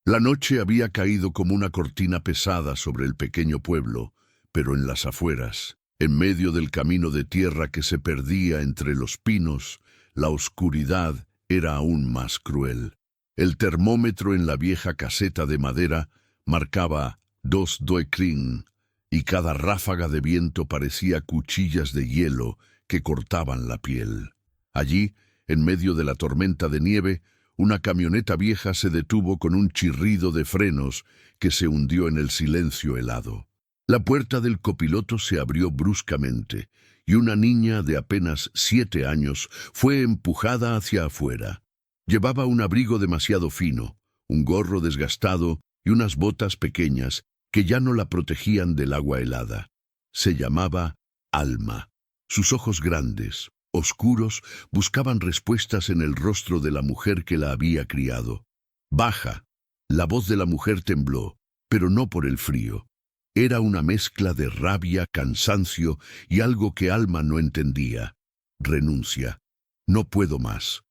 La noche había caído como una cortina pesada sobre el pequeño pueblo, pero en las afueras, en medio del camino de tierra que se perdía entre los pinos, la oscuridad era aún más cruel. El termómetro en la vieja caseta de madera marcaba 2°C, y cada ráfaga de viento parecía cuchillas de hielo que cortaban la piel. Allí, en medio de la tormenta de nieve, una camioneta vieja se detuvo con un chirrido de frenos que se hundió en el silencio helado. La puerta del copiloto se abrió bruscamente y una niña de apenas 7 años fue empujada hacia afuera. Llevaba un abrigo demasiado fino, un gorro desgastado y unas botas pequeñas que ya no la protegían del agua helada. Se llamaba Alma. Sus ojos grandes, oscuros, buscaban respuestas en el rostro de la mujer que la había criado. «Baja». La voz de la mujer tembló, pero no por el frío. Era una mezcla de rabia, cansancio y algo que Alma no entendía. «Renuncia. No puedo más».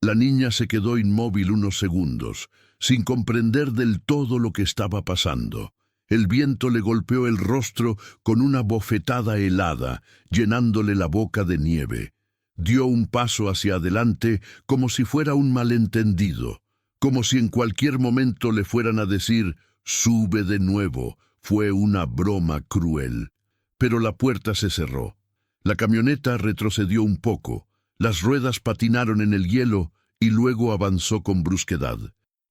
La niña se quedó inmóvil unos segundos, sin comprender del todo lo que estaba pasando. El viento le golpeó el rostro con una bofetada helada, llenándole la boca de nieve. Dio un paso hacia adelante como si fuera un malentendido, como si en cualquier momento le fueran a decir «sube de nuevo». Fue una broma cruel. Pero la puerta se cerró. La camioneta retrocedió un poco. Las ruedas patinaron en el hielo y luego avanzó con brusquedad.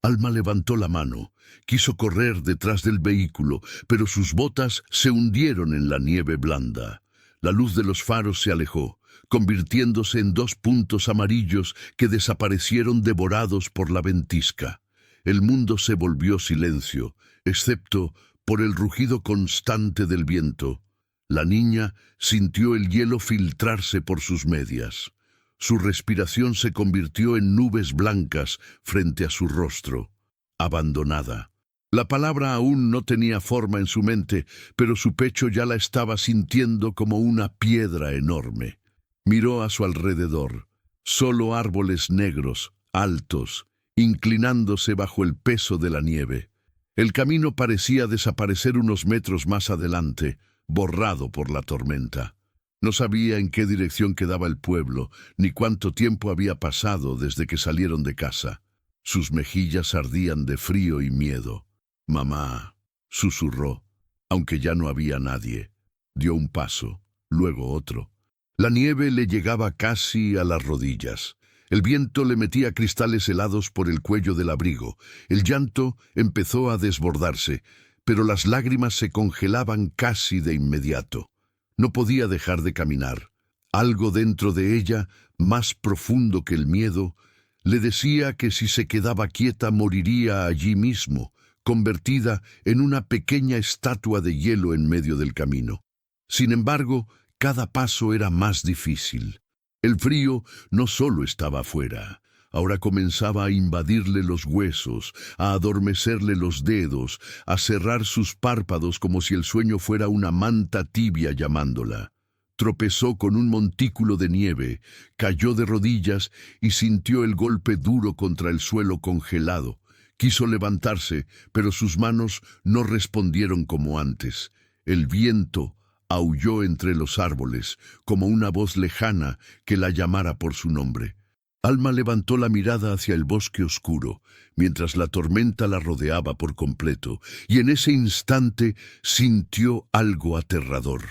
Alma levantó la mano. Quiso correr detrás del vehículo, pero sus botas se hundieron en la nieve blanda. La luz de los faros se alejó, convirtiéndose en 2 puntos amarillos que desaparecieron devorados por la ventisca. El mundo se volvió silencio, excepto por el rugido constante del viento. La niña sintió el hielo filtrarse por sus medias. Su respiración se convirtió en nubes blancas frente a su rostro. Abandonada. La palabra aún no tenía forma en su mente, pero su pecho ya la estaba sintiendo como una piedra enorme. Miró a su alrededor. Solo árboles negros, altos, inclinándose bajo el peso de la nieve. El camino parecía desaparecer unos metros más adelante, borrado por la tormenta. No sabía en qué dirección quedaba el pueblo, ni cuánto tiempo había pasado desde que salieron de casa. Sus mejillas ardían de frío y miedo. «Mamá», susurró, aunque ya no había nadie. Dio un paso, luego otro. La nieve le llegaba casi a las rodillas. El viento le metía cristales helados por el cuello del abrigo. El llanto empezó a desbordarse, pero las lágrimas se congelaban casi de inmediato. No podía dejar de caminar. Algo dentro de ella, más profundo que el miedo, le decía que si se quedaba quieta moriría allí mismo, convertida en una pequeña estatua de hielo en medio del camino. Sin embargo, cada paso era más difícil. El frío no solo estaba afuera, ahora comenzaba a invadirle los huesos, a adormecerle los dedos, a cerrar sus párpados como si el sueño fuera una manta tibia llamándola. Tropezó con un montículo de nieve, cayó de rodillas y sintió el golpe duro contra el suelo congelado. Quiso levantarse, pero sus manos no respondieron como antes. El viento aulló entre los árboles, como una voz lejana que la llamara por su nombre. Alma levantó la mirada hacia el bosque oscuro, mientras la tormenta la rodeaba por completo, y en ese instante sintió algo aterrador.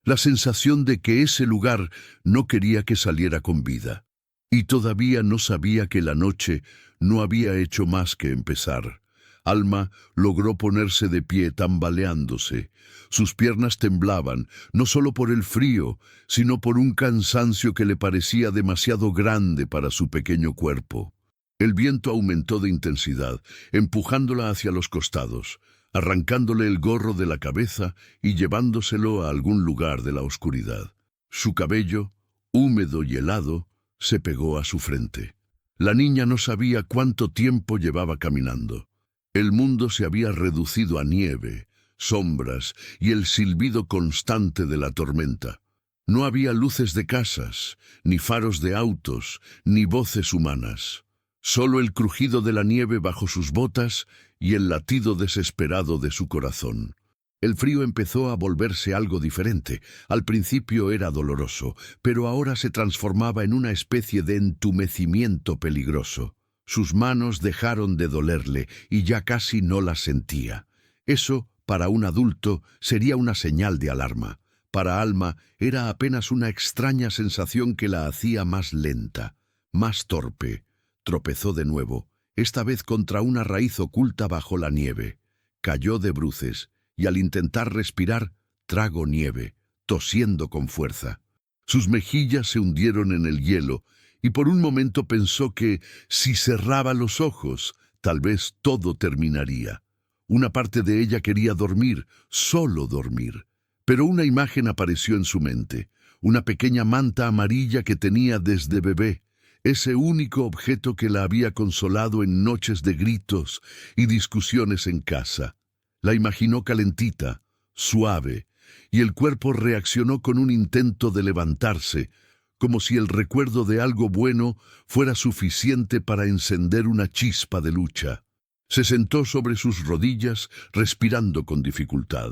La sensación de que ese lugar no quería que saliera con vida. Y todavía no sabía que la noche no había hecho más que empezar. Alma logró ponerse de pie tambaleándose. Sus piernas temblaban, no solo por el frío, sino por un cansancio que le parecía demasiado grande para su pequeño cuerpo. El viento aumentó de intensidad, empujándola hacia los costados, arrancándole el gorro de la cabeza y llevándoselo a algún lugar de la oscuridad. Su cabello, húmedo y helado, se pegó a su frente. La niña no sabía cuánto tiempo llevaba caminando. El mundo se había reducido a nieve, sombras y el silbido constante de la tormenta. No había luces de casas, ni faros de autos, ni voces humanas. Solo el crujido de la nieve bajo sus botas y el latido desesperado de su corazón. El frío empezó a volverse algo diferente. Al principio era doloroso, pero ahora se transformaba en una especie de entumecimiento peligroso. Sus manos dejaron de dolerle y ya casi no las sentía. Eso, para un adulto, sería una señal de alarma. Para Alma era apenas una extraña sensación que la hacía más lenta, más torpe. Tropezó de nuevo, esta vez contra una raíz oculta bajo la nieve. Cayó de bruces y al intentar respirar, tragó nieve, tosiendo con fuerza. Sus mejillas se hundieron en el hielo y por un momento pensó que, si cerraba los ojos, tal vez todo terminaría. Una parte de ella quería dormir, solo dormir. Pero una imagen apareció en su mente, una pequeña manta amarilla que tenía desde bebé, ese único objeto que la había consolado en noches de gritos y discusiones en casa. La imaginó calentita, suave, y el cuerpo reaccionó con un intento de levantarse, como si el recuerdo de algo bueno fuera suficiente para encender una chispa de lucha. Se sentó sobre sus rodillas, respirando con dificultad.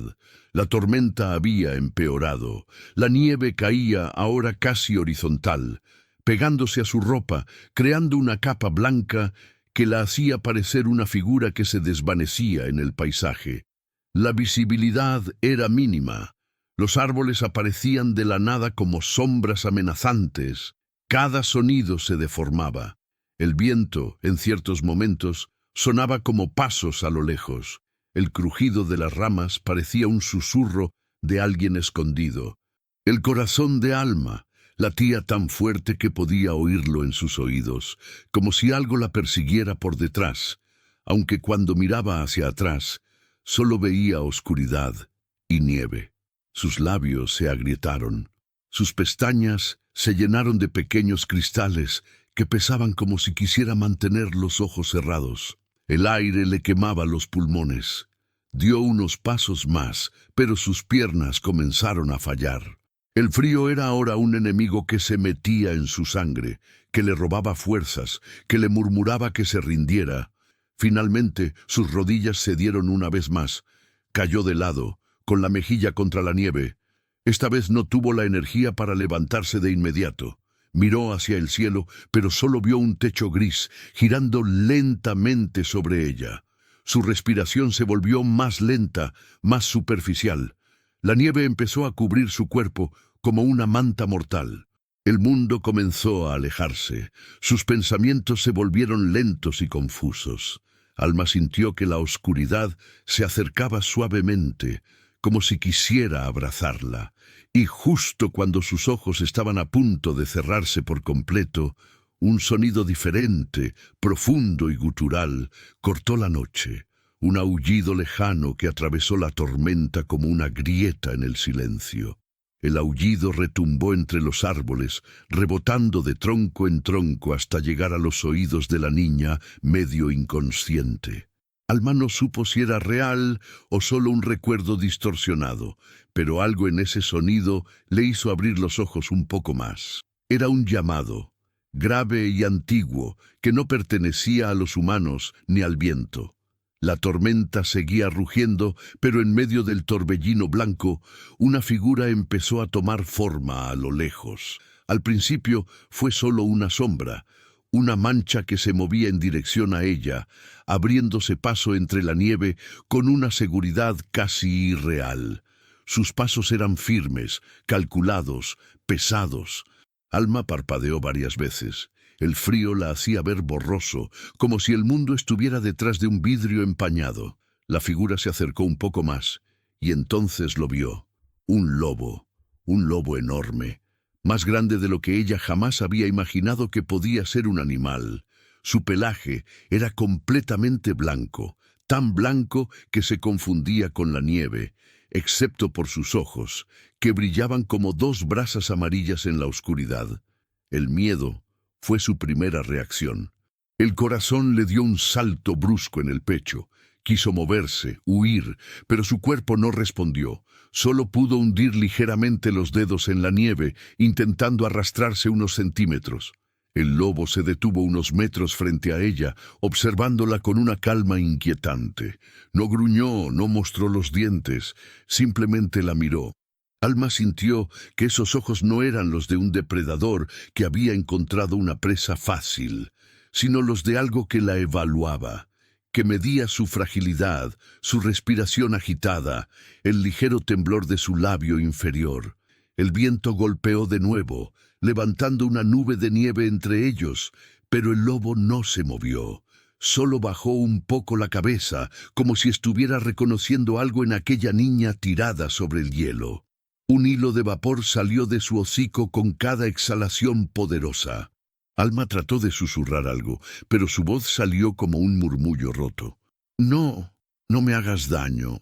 La tormenta había empeorado. La nieve caía ahora casi horizontal, pegándose a su ropa, creando una capa blanca que la hacía parecer una figura que se desvanecía en el paisaje. La visibilidad era mínima. Los árboles aparecían de la nada como sombras amenazantes. Cada sonido se deformaba. El viento, en ciertos momentos, sonaba como pasos a lo lejos. El crujido de las ramas parecía un susurro de alguien escondido. El corazón de Alma latía tan fuerte que podía oírlo en sus oídos, como si algo la persiguiera por detrás, aunque cuando miraba hacia atrás, solo veía oscuridad y nieve. Sus labios se agrietaron. Sus pestañas se llenaron de pequeños cristales que pesaban como si quisiera mantener los ojos cerrados. El aire le quemaba los pulmones. Dio unos pasos más, pero sus piernas comenzaron a fallar. El frío era ahora un enemigo que se metía en su sangre, que le robaba fuerzas, que le murmuraba que se rindiera. Finalmente, sus rodillas cedieron una vez más. Cayó de lado, con la mejilla contra la nieve. Esta vez no tuvo la energía para levantarse de inmediato. Miró hacia el cielo, pero solo vio un techo gris, girando lentamente sobre ella. Su respiración se volvió más lenta, más superficial. La nieve empezó a cubrir su cuerpo como una manta mortal. El mundo comenzó a alejarse. Sus pensamientos se volvieron lentos y confusos. Alma sintió que la oscuridad se acercaba suavemente, como si quisiera abrazarla. Y justo cuando sus ojos estaban a punto de cerrarse por completo, un sonido diferente, profundo y gutural, cortó la noche. Un aullido lejano que atravesó la tormenta como una grieta en el silencio. El aullido retumbó entre los árboles, rebotando de tronco en tronco hasta llegar a los oídos de la niña, medio inconsciente. Alma no supo si era real o solo un recuerdo distorsionado, pero algo en ese sonido le hizo abrir los ojos un poco más. Era un llamado, grave y antiguo, que no pertenecía a los humanos ni al viento. La tormenta seguía rugiendo, pero en medio del torbellino blanco, una figura empezó a tomar forma a lo lejos. Al principio fue solo una sombra, una mancha que se movía en dirección a ella, abriéndose paso entre la nieve con una seguridad casi irreal. Sus pasos eran firmes, calculados, pesados. Alma parpadeó varias veces. El frío la hacía ver borroso, como si el mundo estuviera detrás de un vidrio empañado. La figura se acercó un poco más, y entonces lo vio. Un lobo enorme, más grande de lo que ella jamás había imaginado que podía ser un animal. Su pelaje era completamente blanco, tan blanco que se confundía con la nieve, excepto por sus ojos, que brillaban como dos brasas amarillas en la oscuridad. El miedo fue su primera reacción. El corazón le dio un salto brusco en el pecho. Quiso moverse, huir, pero su cuerpo no respondió. Solo pudo hundir ligeramente los dedos en la nieve, intentando arrastrarse unos centímetros. El lobo se detuvo unos metros frente a ella, observándola con una calma inquietante. No gruñó, no mostró los dientes, simplemente la miró. Alma sintió que esos ojos no eran los de un depredador que había encontrado una presa fácil, sino los de algo que la evaluaba, que medía su fragilidad, su respiración agitada, el ligero temblor de su labio inferior. El viento golpeó de nuevo, levantando una nube de nieve entre ellos, pero el lobo no se movió. Solo bajó un poco la cabeza, como si estuviera reconociendo algo en aquella niña tirada sobre el hielo. Un hilo de vapor salió de su hocico con cada exhalación poderosa. Alma trató de susurrar algo, pero su voz salió como un murmullo roto. «No, no me hagas daño»,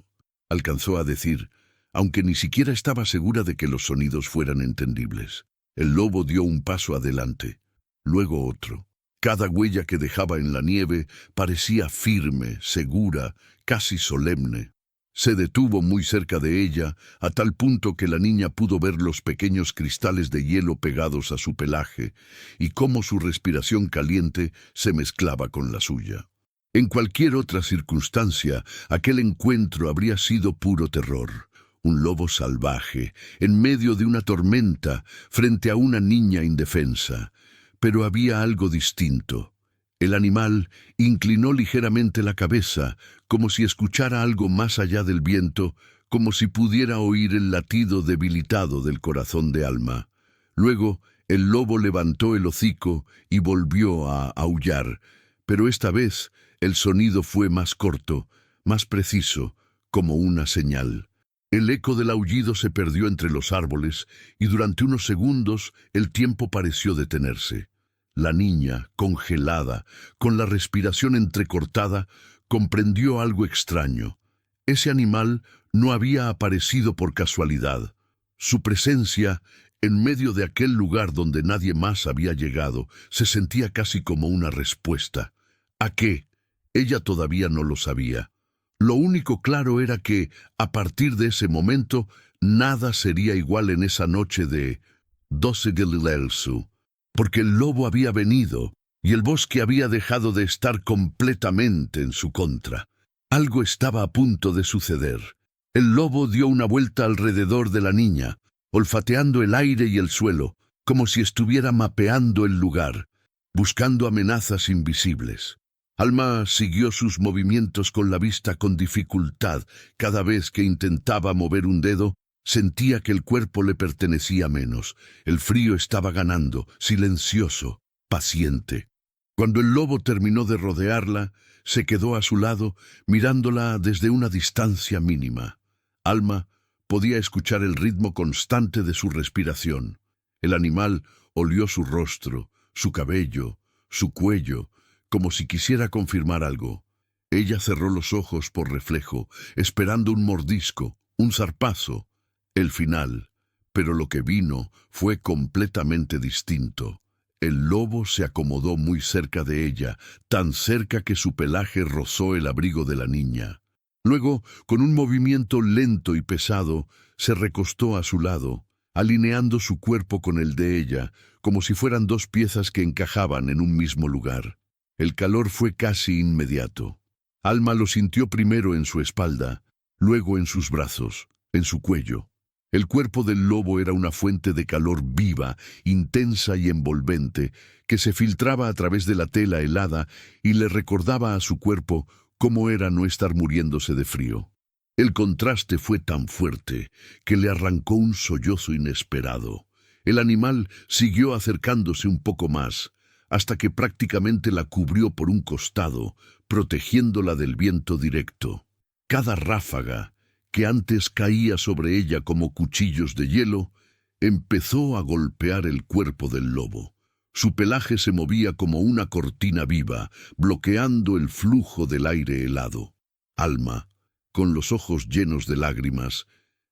alcanzó a decir, aunque ni siquiera estaba segura de que los sonidos fueran entendibles. El lobo dio un paso adelante, luego otro. Cada huella que dejaba en la nieve parecía firme, segura, casi solemne. Se detuvo muy cerca de ella, a tal punto que la niña pudo ver los pequeños cristales de hielo pegados a su pelaje y cómo su respiración caliente se mezclaba con la suya. En cualquier otra circunstancia, aquel encuentro habría sido puro terror. Un lobo salvaje, en medio de una tormenta, frente a una niña indefensa. Pero había algo distinto. El animal inclinó ligeramente la cabeza, como si escuchara algo más allá del viento, como si pudiera oír el latido debilitado del corazón de Alma. Luego, el lobo levantó el hocico y volvió a aullar, pero esta vez el sonido fue más corto, más preciso, como una señal. El eco del aullido se perdió entre los árboles y durante unos segundos el tiempo pareció detenerse. La niña, congelada, con la respiración entrecortada, comprendió algo extraño. Ese animal no había aparecido por casualidad. Su presencia, en medio de aquel lugar donde nadie más había llegado, se sentía casi como una respuesta. ¿A qué? Ella todavía no lo sabía. Lo único claro era que, a partir de ese momento, nada sería igual en esa noche de 12 de Lilelsu. Porque el lobo había venido y el bosque había dejado de estar completamente en su contra. Algo estaba a punto de suceder. El lobo dio una vuelta alrededor de la niña, olfateando el aire y el suelo, como si estuviera mapeando el lugar, buscando amenazas invisibles. Alma siguió sus movimientos con la vista con dificultad. Cada vez que intentaba mover un dedo, sentía que el cuerpo le pertenecía menos. El frío estaba ganando, silencioso, paciente. Cuando el lobo terminó de rodearla, se quedó a su lado, mirándola desde una distancia mínima. Alma podía escuchar el ritmo constante de su respiración. El animal olió su rostro, su cabello, su cuello, como si quisiera confirmar algo. Ella cerró los ojos por reflejo, esperando un mordisco, un zarpazo, el final, pero lo que vino fue completamente distinto. El lobo se acomodó muy cerca de ella, tan cerca que su pelaje rozó el abrigo de la niña. Luego, con un movimiento lento y pesado, se recostó a su lado, alineando su cuerpo con el de ella, como si fueran dos piezas que encajaban en un mismo lugar. El calor fue casi inmediato. Alma lo sintió primero en su espalda, luego en sus brazos, en su cuello. El cuerpo del lobo era una fuente de calor viva, intensa y envolvente, que se filtraba a través de la tela helada y le recordaba a su cuerpo cómo era no estar muriéndose de frío. El contraste fue tan fuerte que le arrancó un sollozo inesperado. El animal siguió acercándose un poco más, hasta que prácticamente la cubrió por un costado, protegiéndola del viento directo. Cada ráfaga, que antes caía sobre ella como cuchillos de hielo, empezó a golpear el cuerpo del lobo. Su pelaje se movía como una cortina viva, bloqueando el flujo del aire helado. Alma, con los ojos llenos de lágrimas,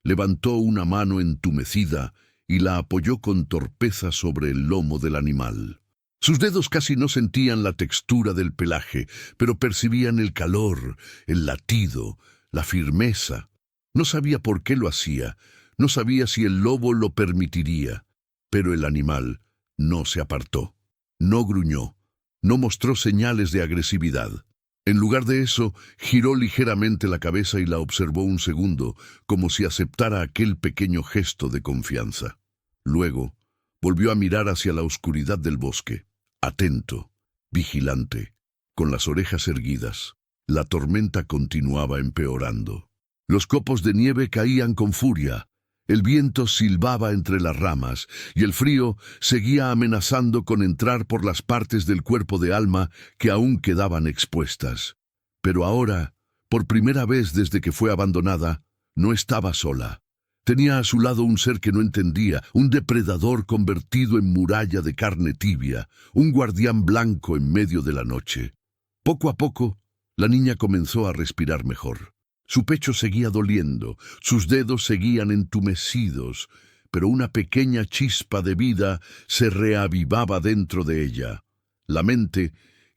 levantó una mano entumecida y la apoyó con torpeza sobre el lomo del animal. Sus dedos casi no sentían la textura del pelaje, pero percibían el calor, el latido, la firmeza. No sabía por qué lo hacía, no sabía si el lobo lo permitiría, pero el animal no se apartó. No gruñó, no mostró señales de agresividad. En lugar de eso, giró ligeramente la cabeza y la observó un segundo, como si aceptara aquel pequeño gesto de confianza. Luego, volvió a mirar hacia la oscuridad del bosque, atento, vigilante, con las orejas erguidas. La tormenta continuaba empeorando. Los copos de nieve caían con furia, el viento silbaba entre las ramas y el frío seguía amenazando con entrar por las partes del cuerpo de Alma que aún quedaban expuestas. Pero ahora, por primera vez desde que fue abandonada, no estaba sola. Tenía a su lado un ser que no entendía, un depredador convertido en muralla de carne tibia, un guardián blanco en medio de la noche. Poco a poco, la niña comenzó a respirar mejor. Su pecho seguía doliendo, sus dedos seguían entumecidos, pero una pequeña chispa de vida se reavivaba dentro de ella. La mente,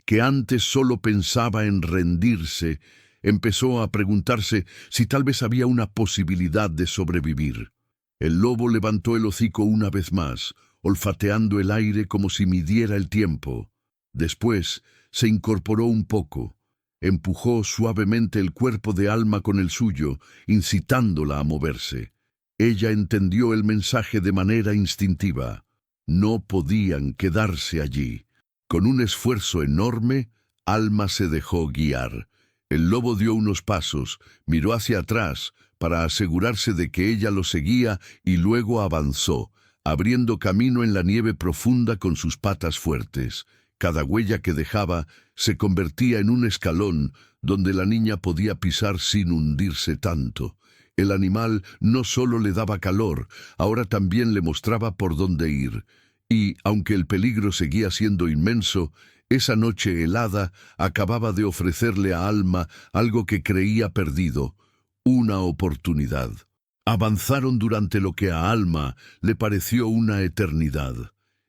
que antes solo pensaba en rendirse, empezó a preguntarse si tal vez había una posibilidad de sobrevivir. El lobo levantó el hocico una vez más, olfateando el aire como si midiera el tiempo. Después se incorporó un poco. Empujó suavemente el cuerpo de Alma con el suyo, incitándola a moverse. Ella entendió el mensaje de manera instintiva. No podían quedarse allí. Con un esfuerzo enorme, Alma se dejó guiar. El lobo dio unos pasos, miró hacia atrás para asegurarse de que ella lo seguía y luego avanzó, abriendo camino en la nieve profunda con sus patas fuertes. Cada huella que dejaba se convertía en un escalón donde la niña podía pisar sin hundirse tanto. El animal no solo le daba calor, ahora también le mostraba por dónde ir. Y, aunque el peligro seguía siendo inmenso, esa noche helada acababa de ofrecerle a Alma algo que creía perdido, una oportunidad. Avanzaron durante lo que a Alma le pareció una eternidad.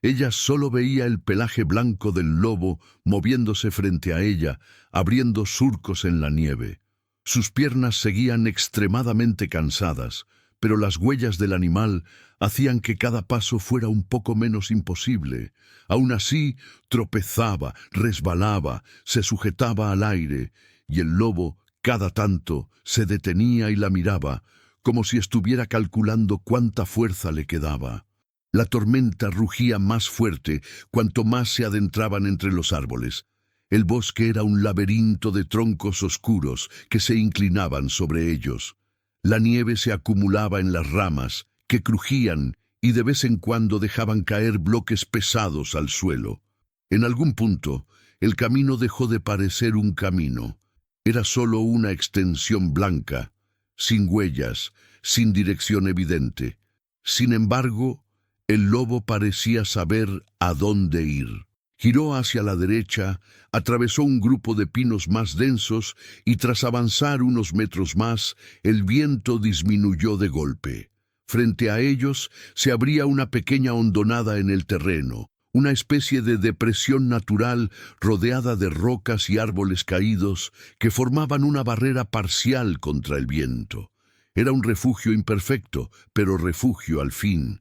Ella solo veía el pelaje blanco del lobo moviéndose frente a ella, abriendo surcos en la nieve. Sus piernas seguían extremadamente cansadas, pero las huellas del animal hacían que cada paso fuera un poco menos imposible. Aún así, tropezaba, resbalaba, se sujetaba al aire, y el lobo, cada tanto, se detenía y la miraba, como si estuviera calculando cuánta fuerza le quedaba. La tormenta rugía más fuerte cuanto más se adentraban entre los árboles. El bosque era un laberinto de troncos oscuros que se inclinaban sobre ellos. La nieve se acumulaba en las ramas, que crujían y de vez en cuando dejaban caer bloques pesados al suelo. En algún punto, el camino dejó de parecer un camino. Era solo una extensión blanca, sin huellas, sin dirección evidente. Sin embargo, el lobo parecía saber a dónde ir. Giró hacia la derecha, atravesó un grupo de pinos más densos y tras avanzar unos metros más, el viento disminuyó de golpe. Frente a ellos se abría una pequeña hondonada en el terreno, una especie de depresión natural rodeada de rocas y árboles caídos que formaban una barrera parcial contra el viento. Era un refugio imperfecto, pero refugio al fin.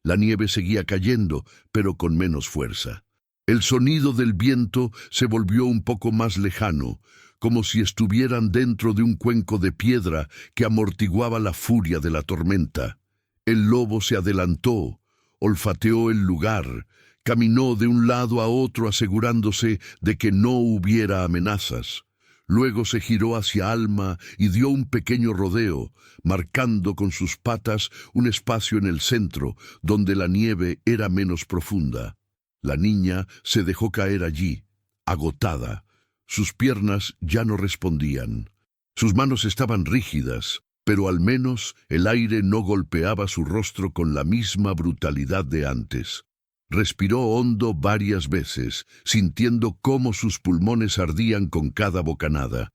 La nieve seguía cayendo, pero con menos fuerza. El sonido del viento se volvió un poco más lejano, como si estuvieran dentro de un cuenco de piedra que amortiguaba la furia de la tormenta. El lobo se adelantó, olfateó el lugar, caminó de un lado a otro asegurándose de que no hubiera amenazas. Luego se giró hacia Alma y dio un pequeño rodeo, marcando con sus patas un espacio en el centro, donde la nieve era menos profunda. La niña se dejó caer allí, agotada. Sus piernas ya no respondían. Sus manos estaban rígidas, pero al menos el aire no golpeaba su rostro con la misma brutalidad de antes. Respiró hondo varias veces, sintiendo cómo sus pulmones ardían con cada bocanada.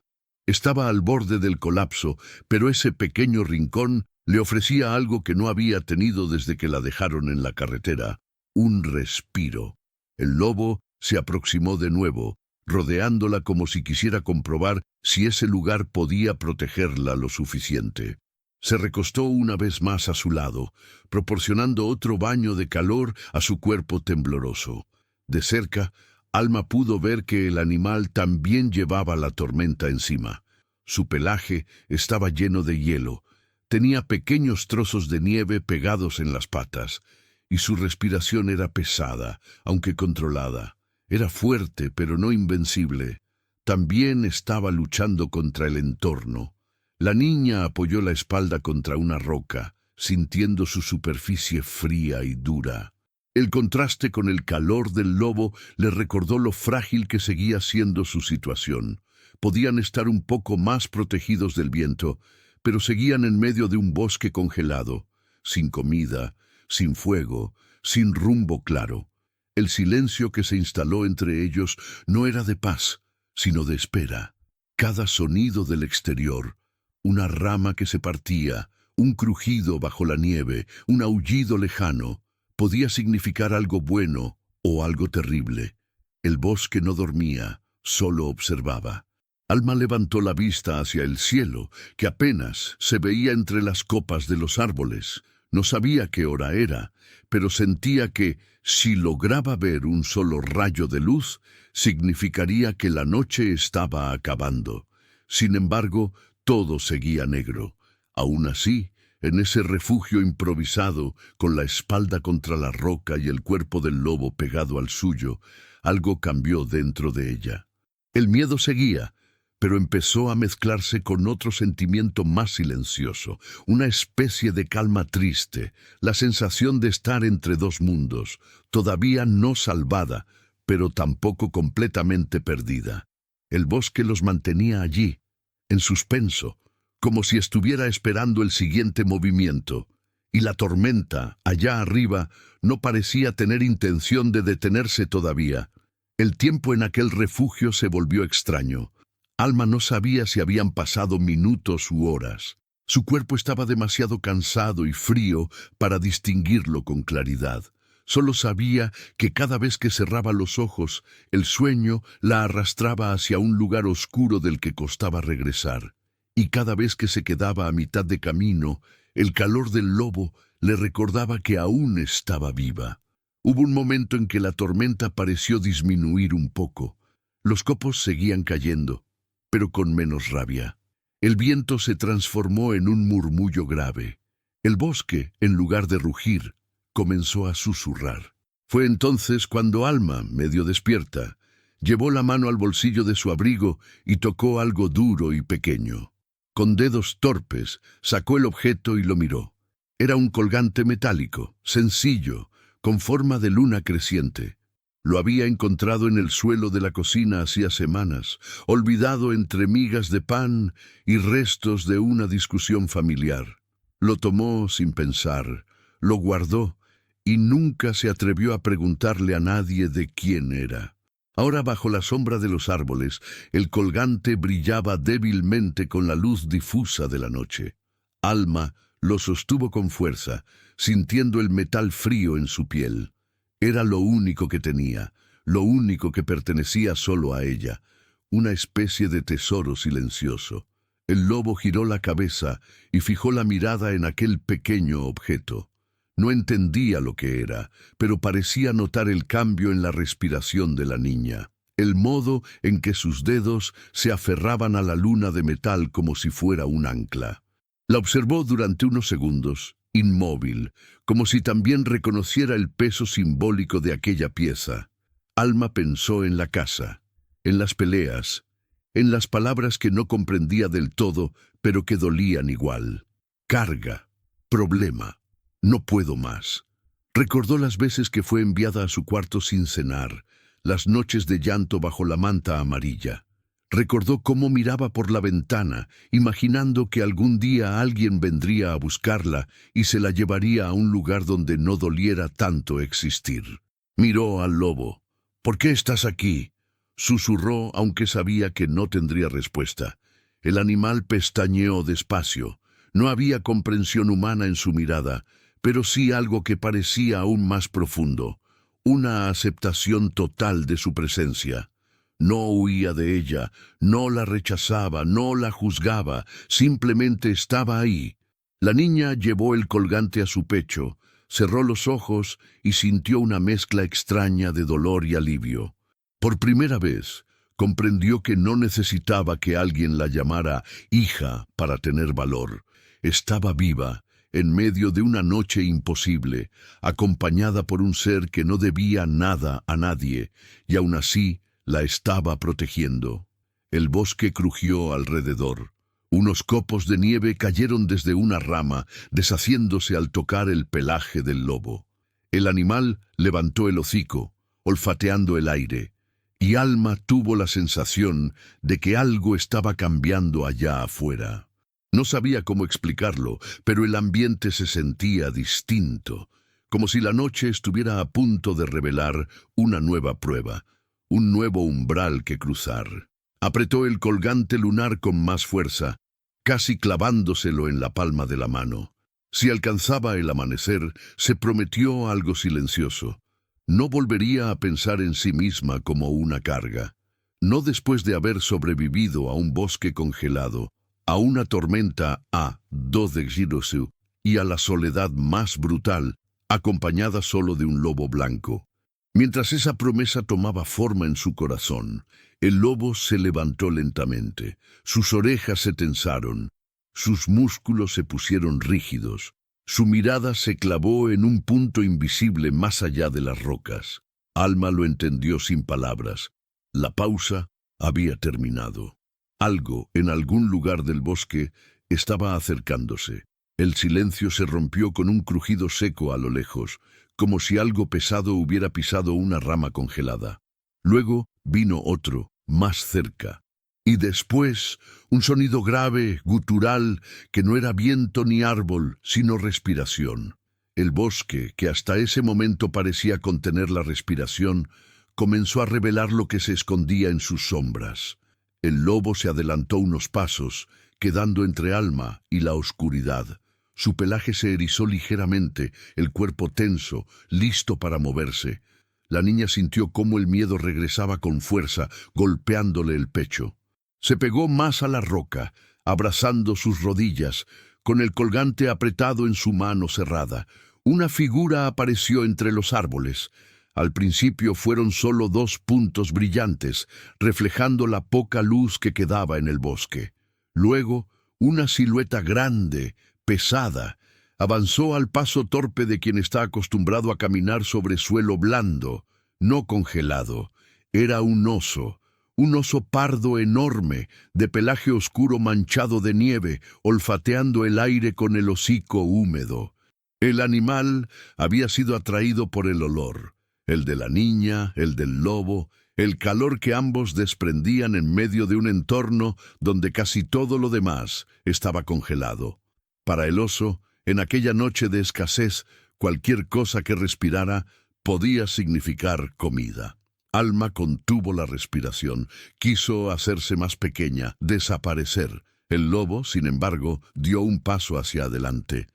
Estaba al borde del colapso, pero ese pequeño rincón le ofrecía algo que no había tenido desde que la dejaron en la carretera: un respiro. El lobo se aproximó de nuevo, rodeándola como si quisiera comprobar si ese lugar podía protegerla lo suficiente. Se recostó una vez más a su lado, proporcionando otro baño de calor a su cuerpo tembloroso. De cerca, Alma pudo ver que el animal también llevaba la tormenta encima. Su pelaje estaba lleno de hielo, tenía pequeños trozos de nieve pegados en las patas, y su respiración era pesada, aunque controlada. Era fuerte, pero no invencible. También estaba luchando contra el entorno. La niña apoyó la espalda contra una roca, sintiendo su superficie fría y dura. El contraste con el calor del lobo le recordó lo frágil que seguía siendo su situación. Podían estar un poco más protegidos del viento, pero seguían en medio de un bosque congelado, sin comida, sin fuego, sin rumbo claro. El silencio que se instaló entre ellos no era de paz, sino de espera. Cada sonido del exterior, una rama que se partía, un crujido bajo la nieve, un aullido lejano, podía significar algo bueno o algo terrible. El bosque no dormía, solo observaba. Alma levantó la vista hacia el cielo, que apenas se veía entre las copas de los árboles. No sabía qué hora era, pero sentía que, si lograba ver un solo rayo de luz, significaría que la noche estaba acabando. Sin embargo, todo seguía negro. Aún así, en ese refugio improvisado, con la espalda contra la roca y el cuerpo del lobo pegado al suyo, algo cambió dentro de ella. El miedo seguía, pero empezó a mezclarse con otro sentimiento más silencioso, una especie de calma triste, la sensación de estar entre dos mundos, todavía no salvada, pero tampoco completamente perdida. El bosque los mantenía allí, en suspenso, como si estuviera esperando el siguiente movimiento, y la tormenta, allá arriba, no parecía tener intención de detenerse todavía. El tiempo en aquel refugio se volvió extraño. Alma no sabía si habían pasado minutos u horas. Su cuerpo estaba demasiado cansado y frío para distinguirlo con claridad. Solo sabía que cada vez que cerraba los ojos, el sueño la arrastraba hacia un lugar oscuro del que costaba regresar. Y cada vez que se quedaba a mitad de camino, el calor del lobo le recordaba que aún estaba viva. Hubo un momento en que la tormenta pareció disminuir un poco. Los copos seguían cayendo, pero con menos rabia. El viento se transformó en un murmullo grave. El bosque, en lugar de rugir, comenzó a susurrar. Fue entonces cuando Alma, medio despierta, llevó la mano al bolsillo de su abrigo y tocó algo duro y pequeño. Con dedos torpes, sacó el objeto y lo miró. Era un colgante metálico, sencillo, con forma de luna creciente. Lo había encontrado en el suelo de la cocina hacía semanas, olvidado entre migas de pan y restos de una discusión familiar. Lo tomó sin pensar, lo guardó y nunca se atrevió a preguntarle a nadie de quién era. Ahora, bajo la sombra de los árboles, el colgante brillaba débilmente con la luz difusa de la noche. Alma lo sostuvo con fuerza, sintiendo el metal frío en su piel. Era lo único que tenía, lo único que pertenecía solo a ella, una especie de tesoro silencioso. El lobo giró la cabeza y fijó la mirada en aquel pequeño objeto. No entendía lo que era, pero parecía notar el cambio en la respiración de la niña, el modo en que sus dedos se aferraban a la luna de metal como si fuera un ancla. La observó durante unos segundos, inmóvil, como si también reconociera el peso simbólico de aquella pieza. Alma pensó en la casa, en las peleas, en las palabras que no comprendía del todo, pero que dolían igual. Carga, problema. No puedo más. Recordó las veces que fue enviada a su cuarto sin cenar, las noches de llanto bajo la manta amarilla. Recordó cómo miraba por la ventana, imaginando que algún día alguien vendría a buscarla y se la llevaría a un lugar donde no doliera tanto existir. Miró al lobo. «¿Por qué estás aquí?», susurró, aunque sabía que no tendría respuesta. El animal pestañeó despacio. No había comprensión humana en su mirada, pero sí algo que parecía aún más profundo, una aceptación total de su presencia. No huía de ella, no la rechazaba, no la juzgaba, simplemente estaba ahí. La niña llevó el colgante a su pecho, cerró los ojos y sintió una mezcla extraña de dolor y alivio. Por primera vez, comprendió que no necesitaba que alguien la llamara hija para tener valor. Estaba viva, en medio de una noche imposible, acompañada por un ser que no debía nada a nadie, y aún así la estaba protegiendo. El bosque crujió alrededor. Unos copos de nieve cayeron desde una rama, deshaciéndose al tocar el pelaje del lobo. El animal levantó el hocico, olfateando el aire, y Alma tuvo la sensación de que algo estaba cambiando allá afuera. No sabía cómo explicarlo, pero el ambiente se sentía distinto, como si la noche estuviera a punto de revelar una nueva prueba, un nuevo umbral que cruzar. Apretó el colgante lunar con más fuerza, casi clavándoselo en la palma de la mano. Si alcanzaba el amanecer, se prometió algo silencioso. No volvería a pensar en sí misma como una carga. No después de haber sobrevivido a un bosque congelado, a una tormenta a Dodexhirosu y a la soledad más brutal, acompañada solo de un lobo blanco. Mientras esa promesa tomaba forma en su corazón, el lobo se levantó lentamente, sus orejas se tensaron, sus músculos se pusieron rígidos, su mirada se clavó en un punto invisible más allá de las rocas. Alma lo entendió sin palabras. La pausa había terminado. Algo, en algún lugar del bosque, estaba acercándose. El silencio se rompió con un crujido seco a lo lejos, como si algo pesado hubiera pisado una rama congelada. Luego vino otro, más cerca. Y después, un sonido grave, gutural, que no era viento ni árbol, sino respiración. El bosque, que hasta ese momento parecía contener la respiración, comenzó a revelar lo que se escondía en sus sombras. El lobo se adelantó unos pasos, quedando entre Alma y la oscuridad. Su pelaje se erizó ligeramente, el cuerpo tenso, listo para moverse. La niña sintió cómo el miedo regresaba con fuerza, golpeándole el pecho. Se pegó más a la roca, abrazando sus rodillas, con el colgante apretado en su mano cerrada. Una figura apareció entre los árboles. Al principio fueron solo 2 puntos brillantes, reflejando la poca luz que quedaba en el bosque. Luego, una silueta grande, pesada, avanzó al paso torpe de quien está acostumbrado a caminar sobre suelo blando, no congelado. Era un oso pardo enorme, de pelaje oscuro manchado de nieve, olfateando el aire con el hocico húmedo. El animal había sido atraído por el olor, el de la niña, el del lobo, el calor que ambos desprendían en medio de un entorno donde casi todo lo demás estaba congelado. Para el oso, en aquella noche de escasez, cualquier cosa que respirara podía significar comida. Alma contuvo la respiración, quiso hacerse más pequeña, desaparecer. El lobo, sin embargo, dio un paso hacia adelante.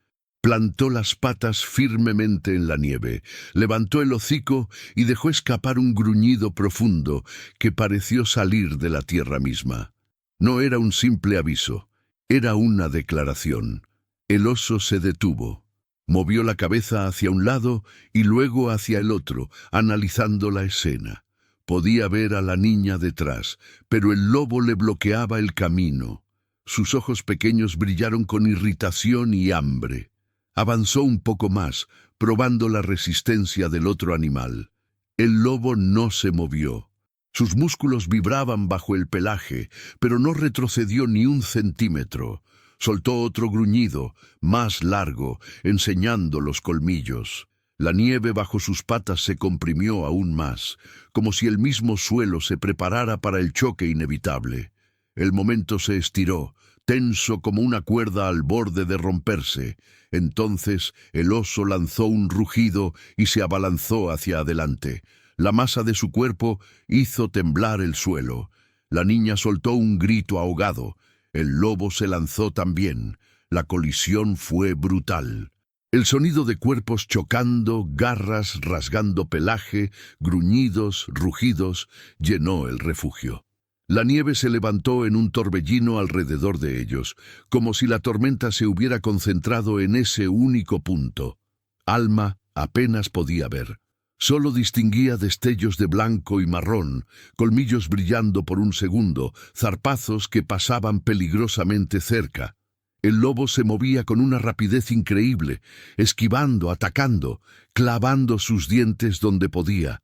Plantó las patas firmemente en la nieve, levantó el hocico y dejó escapar un gruñido profundo que pareció salir de la tierra misma. No era un simple aviso, era una declaración. El oso se detuvo, movió la cabeza hacia un lado y luego hacia el otro, analizando la escena. Podía ver a la niña detrás, pero el lobo le bloqueaba el camino. Sus ojos pequeños brillaron con irritación y hambre. Avanzó un poco más, probando la resistencia del otro animal. El lobo no se movió. Sus músculos vibraban bajo el pelaje, pero no retrocedió ni un centímetro. Soltó otro gruñido, más largo, enseñando los colmillos. La nieve bajo sus patas se comprimió aún más, como si el mismo suelo se preparara para el choque inevitable. El momento se estiró, tenso como una cuerda al borde de romperse. Entonces el oso lanzó un rugido y se abalanzó hacia adelante. La masa de su cuerpo hizo temblar el suelo. La niña soltó un grito ahogado. El lobo se lanzó también. La colisión fue brutal. El sonido de cuerpos chocando, garras rasgando pelaje, gruñidos, rugidos, llenó el refugio. La nieve se levantó en un torbellino alrededor de ellos, como si la tormenta se hubiera concentrado en ese único punto. Alma apenas podía ver. Solo distinguía destellos de blanco y marrón, colmillos brillando por un segundo, zarpazos que pasaban peligrosamente cerca. El lobo se movía con una rapidez increíble, esquivando, atacando, clavando sus dientes donde podía.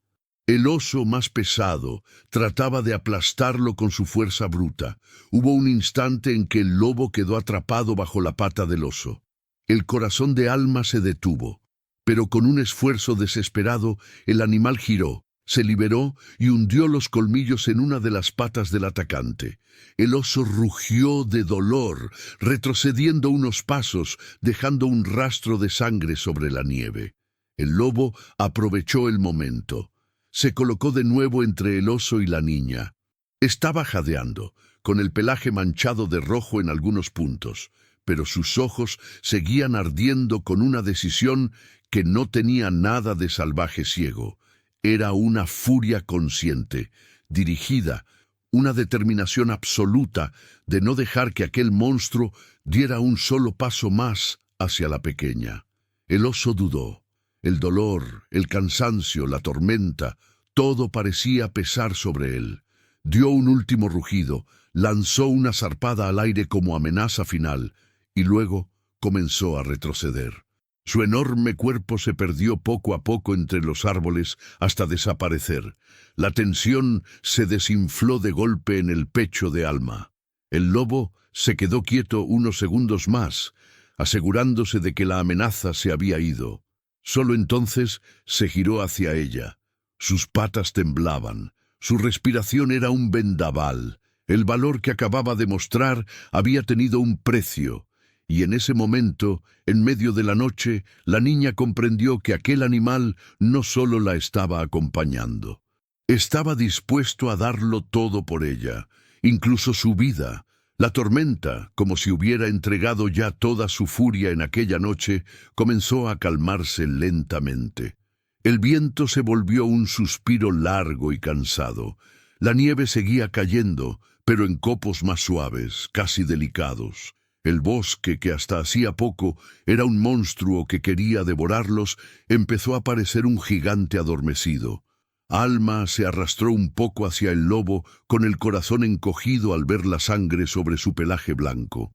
El oso más pesado trataba de aplastarlo con su fuerza bruta. Hubo un instante en que el lobo quedó atrapado bajo la pata del oso. El corazón de Alma se detuvo, pero con un esfuerzo desesperado el animal giró, se liberó y hundió los colmillos en una de las patas del atacante. El oso rugió de dolor, retrocediendo unos pasos, dejando un rastro de sangre sobre la nieve. El lobo aprovechó el momento. Se colocó de nuevo entre el oso y la niña. Estaba jadeando, con el pelaje manchado de rojo en algunos puntos, pero sus ojos seguían ardiendo con una decisión que no tenía nada de salvaje ciego. Era una furia consciente, dirigida, una determinación absoluta de no dejar que aquel monstruo diera un solo paso más hacia la pequeña. El oso dudó. El dolor, el cansancio, la tormenta, todo parecía pesar sobre él. Dio un último rugido, lanzó una zarpada al aire como amenaza final, y luego comenzó a retroceder. Su enorme cuerpo se perdió poco a poco entre los árboles hasta desaparecer. La tensión se desinfló de golpe en el pecho de Alma. El lobo se quedó quieto unos segundos más, asegurándose de que la amenaza se había ido. Solo entonces se giró hacia ella. Sus patas temblaban. Su respiración era un vendaval. El valor que acababa de mostrar había tenido un precio. Y en ese momento, en medio de la noche, la niña comprendió que aquel animal no solo la estaba acompañando. Estaba dispuesto a darlo todo por ella, incluso su vida. La tormenta, como si hubiera entregado ya toda su furia en aquella noche, comenzó a calmarse lentamente. El viento se volvió un suspiro largo y cansado. La nieve seguía cayendo, pero en copos más suaves, casi delicados. El bosque, que hasta hacía poco era un monstruo que quería devorarlos, empezó a parecer un gigante adormecido. Alma se arrastró un poco hacia el lobo, con el corazón encogido al ver la sangre sobre su pelaje blanco.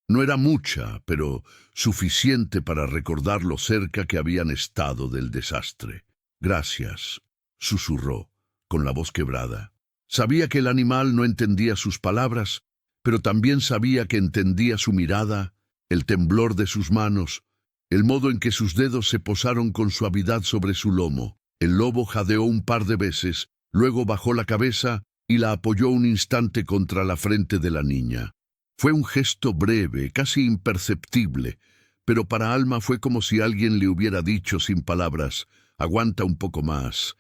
No era mucha, pero suficiente para recordar lo cerca que habían estado del desastre. «Gracias», susurró, con la voz quebrada. Sabía que el animal no entendía sus palabras, pero también sabía que entendía su mirada, el temblor de sus manos, el modo en que sus dedos se posaron con suavidad sobre su lomo. El lobo jadeó un par de veces, luego bajó la cabeza y la apoyó un instante contra la frente de la niña. Fue un gesto breve, casi imperceptible, pero para Alma fue como si alguien le hubiera dicho sin palabras: «Aguanta un poco más,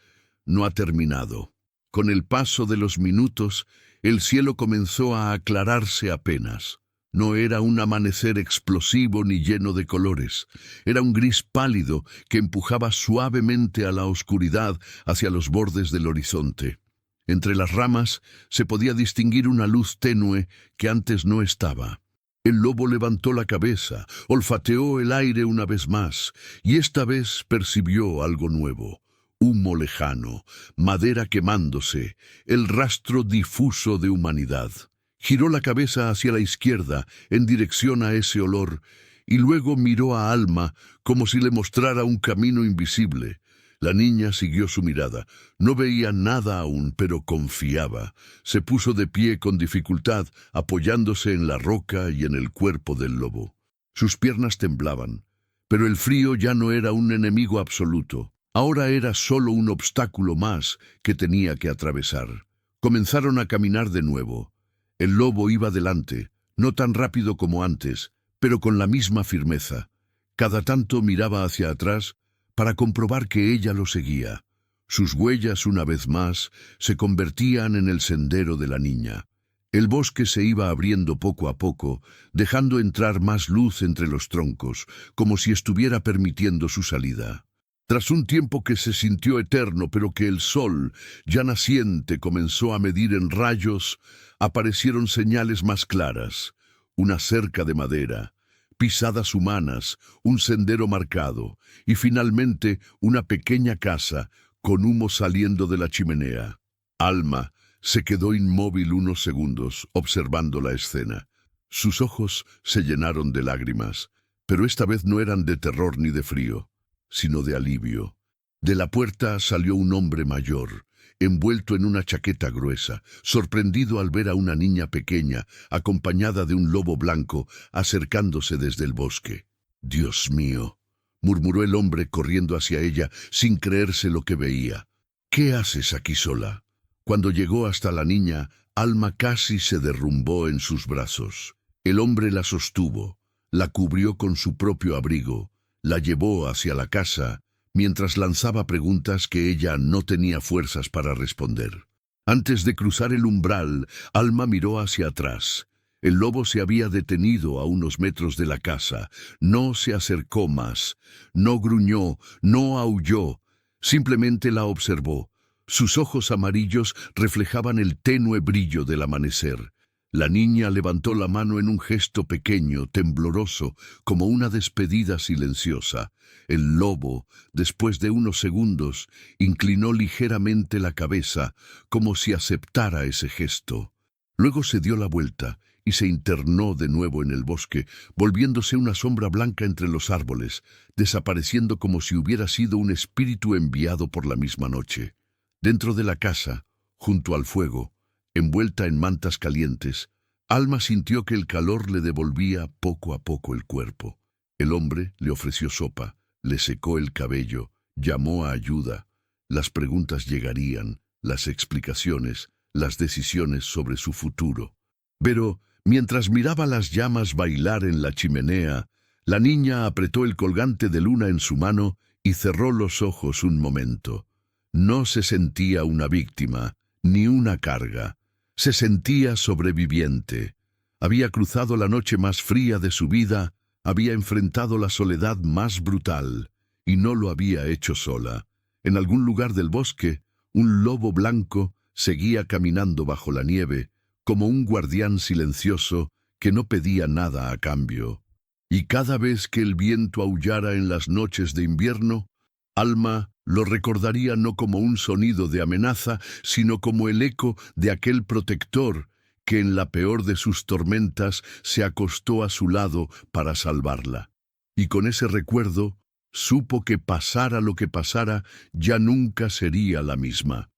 no ha terminado». Con el paso de los minutos, el cielo comenzó a aclararse apenas. No era un amanecer explosivo ni lleno de colores. Era un gris pálido que empujaba suavemente a la oscuridad hacia los bordes del horizonte. Entre las ramas se podía distinguir una luz tenue que antes no estaba. El lobo levantó la cabeza, olfateó el aire una vez más, y esta vez percibió algo nuevo. Humo lejano, madera quemándose, el rastro difuso de humanidad. Giró la cabeza hacia la izquierda, en dirección a ese olor, y luego miró a Alma como si le mostrara un camino invisible. La niña siguió su mirada. No veía nada aún, pero confiaba. Se puso de pie con dificultad, apoyándose en la roca y en el cuerpo del lobo. Sus piernas temblaban, pero el frío ya no era un enemigo absoluto. Ahora era solo un obstáculo más que tenía que atravesar. Comenzaron a caminar de nuevo. El lobo iba delante, no tan rápido como antes, pero con la misma firmeza. Cada tanto miraba hacia atrás para comprobar que ella lo seguía. Sus huellas, una vez más, se convertían en el sendero de la niña. El bosque se iba abriendo poco a poco, dejando entrar más luz entre los troncos, como si estuviera permitiendo su salida. Tras un tiempo que se sintió eterno, pero que el sol, ya naciente, comenzó a medir en rayos, aparecieron señales más claras. Una cerca de madera, pisadas humanas, un sendero marcado y finalmente una pequeña casa con humo saliendo de la chimenea. Alma se quedó inmóvil unos segundos observando la escena. Sus ojos se llenaron de lágrimas, pero esta vez no eran de terror ni de frío, sino de alivio. De la puerta salió un hombre mayor, envuelto en una chaqueta gruesa, sorprendido al ver a una niña pequeña, acompañada de un lobo blanco, acercándose desde el bosque. «Dios mío», murmuró el hombre corriendo hacia ella, sin creerse lo que veía. «¿Qué haces aquí sola?». Cuando llegó hasta la niña, Alma casi se derrumbó en sus brazos. El hombre la sostuvo, la cubrió con su propio abrigo, la llevó hacia la casa, mientras lanzaba preguntas que ella no tenía fuerzas para responder. Antes de cruzar el umbral, Alma miró hacia atrás. El lobo se había detenido a unos metros de la casa. No se acercó más, no gruñó, no aulló, simplemente la observó. Sus ojos amarillos reflejaban el tenue brillo del amanecer. La niña levantó la mano en un gesto pequeño, tembloroso, como una despedida silenciosa. El lobo, después de unos segundos, inclinó ligeramente la cabeza, como si aceptara ese gesto. Luego se dio la vuelta y se internó de nuevo en el bosque, volviéndose una sombra blanca entre los árboles, desapareciendo como si hubiera sido un espíritu enviado por la misma noche. Dentro de la casa, junto al fuego, envuelta en mantas calientes, Alma sintió que el calor le devolvía poco a poco el cuerpo. El hombre le ofreció sopa, le secó el cabello, llamó a ayuda. Las preguntas llegarían, las explicaciones, las decisiones sobre su futuro. Pero, mientras miraba las llamas bailar en la chimenea, la niña apretó el colgante de luna en su mano y cerró los ojos un momento. No se sentía una víctima, ni una carga. Se sentía sobreviviente. Había cruzado la noche más fría de su vida, había enfrentado la soledad más brutal, y no lo había hecho sola. En algún lugar del bosque, un lobo blanco seguía caminando bajo la nieve, como un guardián silencioso que no pedía nada a cambio. Y cada vez que el viento aullara en las noches de invierno, Alma lo recordaría no como un sonido de amenaza, sino como el eco de aquel protector que en la peor de sus tormentas se acostó a su lado para salvarla. Y con ese recuerdo, supo que pasara lo que pasara, ya nunca sería la misma.